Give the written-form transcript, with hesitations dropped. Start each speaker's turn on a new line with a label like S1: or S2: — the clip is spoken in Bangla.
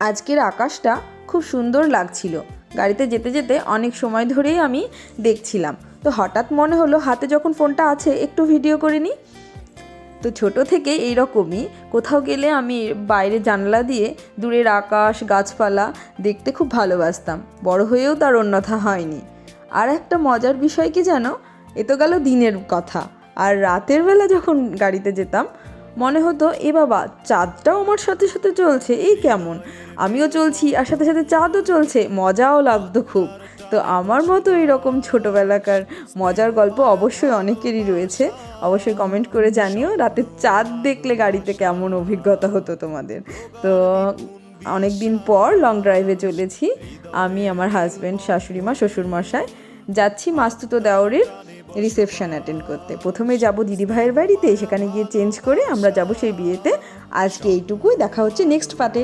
S1: আজকের আকাশটা খুব সুন্দর লাগছিল। গাড়িতে যেতে যেতে অনেক সময় ধরেই আমি দেখছিলাম, তো হঠাৎ মনে হলো হাতে যখন ফোনটা আছে একটু ভিডিও করে নিই। তো ছোটো থেকে এইরকমই কোথাও গেলে আমি বাইরে জানলা দিয়ে দূরের আকাশ গাছপালা দেখতে খুব ভালোবাসতাম। বড় হয়েও তার অন্যথা হয়নি। আর একটা মজার বিষয় কি জানো, এ তো গেল দিনের কথা, আর রাতের বেলা যখন গাড়িতে যেতাম মনে হতো এ বাবা চাঁদটাও আমার সাথে সাথে চলছে, এই কেমন, আমিও চলছি আর সাথে সাথে চাঁদও চলছে, মজাও লাগতো খুব। তো আমার মতো এইরকম ছোটোবেলাকার মজার গল্প অবশ্যই অনেকেরই রয়েছে। অবশ্যই কমেন্ট করে জানিও রাতে চাঁদ দেখলে গাড়িতে কেমন অভিজ্ঞতা হতো তোমাদের। তো অনেক দিন পর লং ড্রাইভে চলেছি আমি, আমার হাজব্যান্ড, শাশুড়ি মা, শ্বশুরমশাই। যাচ্ছি মাস্তুতো দেওরের রিসেপশন অ্যাটেন্ড করতে। প্রথমে যাব দিদিভাইয়ের বাড়িতে, সেখানে গিয়ে চেঞ্জ করে আমরা যাব সেই বিয়েতে। আজকে এইটুকুই, দেখা হচ্ছে নেক্সট পার্টে।